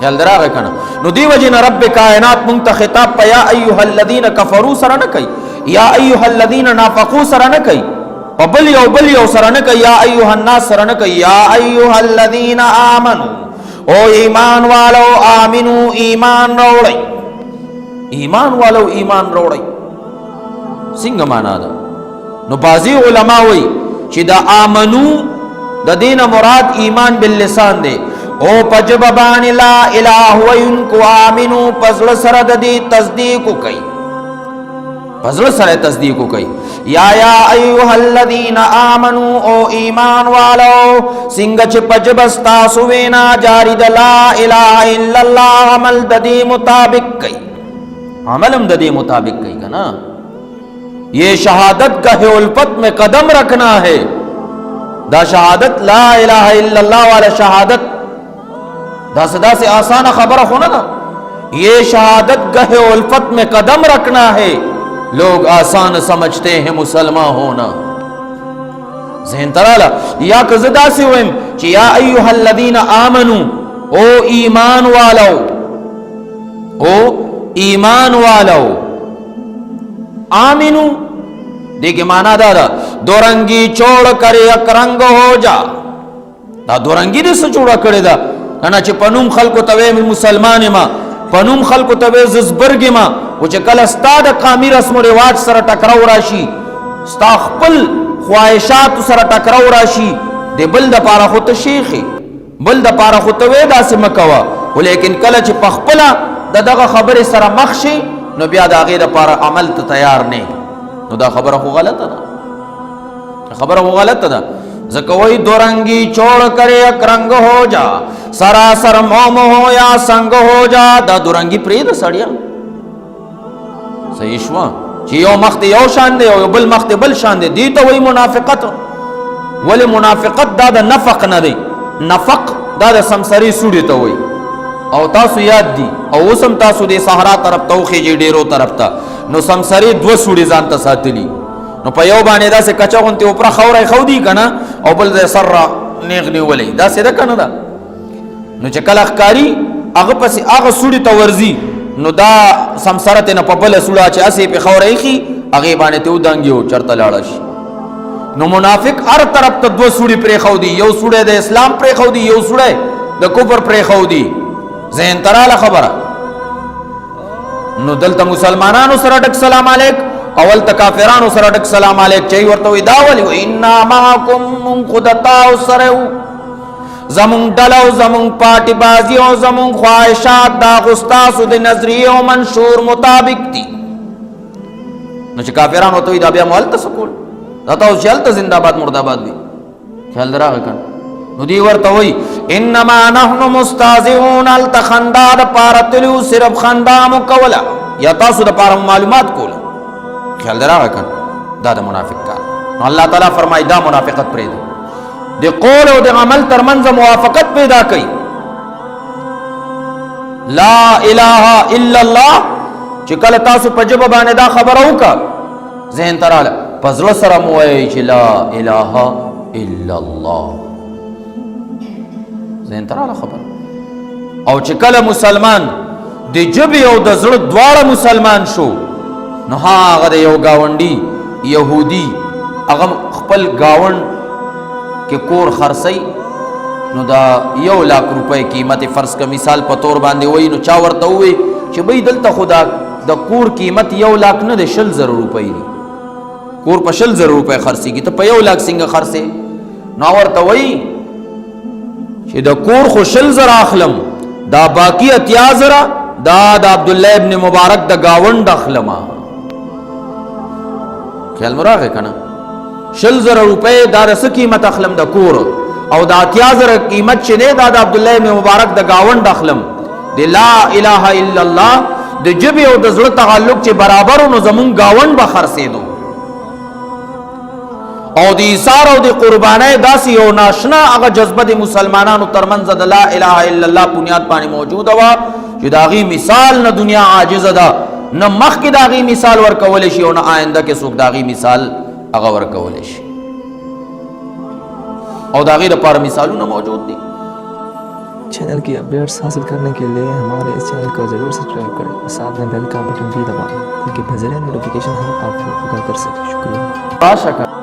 خیال دراغه کنه. نو دی وجه نه رب کائنات مونږ ته خطاب په یا ایها الذین کفروا سره نه کوي، یا ایها الذین نافقوا سره نه کوي، او بل یو سره نه کوي، یا ایها الناس سره نه کوي، یا ایها الذین آمنوا او ایمان والو آمنو ایمان راوړی، ایمان والو ایمان راوړی. څنګه معنا ده؟ نو بعضی علما وایي چې دا آمنو د دین مراد ایمان باللسان دی، او پجب باندې لا الہ وینکو آمنو پزړه سره د دې تصدیق کوي، پزړه سره تصدیق کوي. یا ایها الذین آمنو او ایمان والو څنګه چې پجب استاسو وینا جاری د لا الہ الا اللہ عمل د دې مطابق کوي، عملم د دې مطابق کوي کنا. یہ شہادت گاہ الفت میں قدم رکھنا ہے، دا شہادت لا الہ الا اللہ والا شہادت دا صدا سے آسان خبر ہونا نا. یہ شہادت گاہ الفت میں قدم رکھنا ہے، لوگ آسان سمجھتے ہیں مسلمان ہونا. ذہن ترالا یا کزدا سے ویم چی یا ایوہ الذین آمنو او ایمان والو، او ایمان والو آمنو دیکھ مانا دادا دورنگی چھوڑ کر یک رنگ ہو جا. دا دورنگی دے سے چھوڑا کرے دا کنا چی پنوم خلقو توے میں مسلمان ما، پنوم خلقو توے ززبرگ ما، وچے کل استا دا قامی رسم و رواج سر ٹکراو راشی، استا خپل خواہشات سر ٹکراو راشی، دے بل دا پارا خود شیخی، بل دا پارا خود توے دا سے مکوا، لیکن کل چی پخپلا دا دا خبر سر مخشی نو بیا دا غیر پارا عمل تا تیار نہیں. نو دا خبر خو غلط دا، خبر خو غلط دا. زکوئی دورنگی چھوڑ کر یک رنگ ہو جا، سراسر موم ہو یا سنگ ہو جا. دا دورنگی پرید سڑیا صحیح شوا چی یو مخت یو شان دے او بل مخت بل شان دے. دی تو وہی منافقت، ولی منافقت دا دا نفق نہ دے، نفق دا دا سمسری سوڑی تو وہی. او تاسو یاد دی او اسم تاسو دے صحرا طرف تا خیجی ڈیرو طرف تا نو سمسری دو سوڑی زانتا ساتلی، نو پا یو بانے دا سے کچا گنتی اوپرا خورائی خودی کنا او بل دے سر را نیغنی ولی دا سے دا کنا دا. نو چکل اخکاری اغا پسی اغا سوڑی تا ورزی نو دا سمسرت نا پا بل سوڑا چے اسی پی خورائی خی اغی بانے تے ادانگی ہو چرتا لارش. نو منافق ہر طرف تا دو سوڑی پری خودی، یو سوڑے دے اسلام پری خودی، یو سوڑے دے کفر پری خودی. ذہن ترالا خبر نو دلتا مسلمانانو سر ڈک سلام علیک، اول تا کافرانو سر ڈک سلام علیک چاہی ورطوی داولی و انا معاکم من خودتاو سرہو، زمون ڈلو زمون پارٹی بازیو زمون خواہشات دا غستاسو دے نظریو منشور مطابق دی. نو چا کافرانو توی دا بیا محلتا سکول داتاو چلتا زندہ باد مردہ باد بھی خیال دراغ کن. نو دی ورطوی انما نحن مستازعون التخندا دا پارا تلیو صرف خندامو کولا یا تاسو دا پارا معلومات کولا. خیال دراغ کن دا دا منافق کار. نو اللہ تعالیٰ فرمائی دا منافقت پرید دی قول و دی عمل تر منز موافقت پیدا کئی. لا الہ الا اللہ چکل تاسو پجب بانے دا خبر ہوکا ذہن ترالا پزر سرموئی چی لا الہ الا اللہ ذہن ترالا خبر. او چکل مسلمان دی جبی او دا زر دوار مسلمان شو نو ہاں اگر یو گاونڈی یہودی اغم خپل گاونڈ کہ کور خرسی نو دا 1,00,000 روپے قیمت فرض کا مثال پتور باندے ہوئی نو چاورتا ہوئی چھ بھئی دلتا خدا دا کور قیمت 1,00,000 نہ دے 60,000 روپے دی کور پا 60,000 روپے خرسی کی تا پا 1,00,000 سنگا خرسے ناورتا ہوئی چھ دا کور خو 60,000 آخلم دا باقی 80,000 دا عبداللہ ابن مبارک دا گاونڈ اخلما. خیال مراغ ہے کنا 60,000 روپے دا رس قیمت اخلم دا کور او دا 80,000 قیمت چنے دا عبداللہ ابن مبارک دا گاونڈ اخلم. دی لا الہ الا اللہ دی جبی او دا زر تعلق چے برابر نو زمون گاونڈ بخر سے دو او دی ایثار او دی قربانے داسی او ناشنا اگا جذبہ دی مسلمانانو ترمنز دا لا الہ الا اللہ بنیاد پانی موجود ہوا چی داغی مثال نہ دنیا عاجز دا نہ مخ کی داغی مثال ورکولشی او نہ آئندہ کے سوک داغی مثال اگا چینل کی اپڈیٹس حاصل کرنے کے لیے ہمارے اس چینل کو ضرور سبسکرائب کریں اور ساتھ میں بیل کا بٹن بھی دبائیں تاکہ بذریعہ نوٹیفیکیشن ہم آپ کو آگاہ کر سکیں. شکریہ.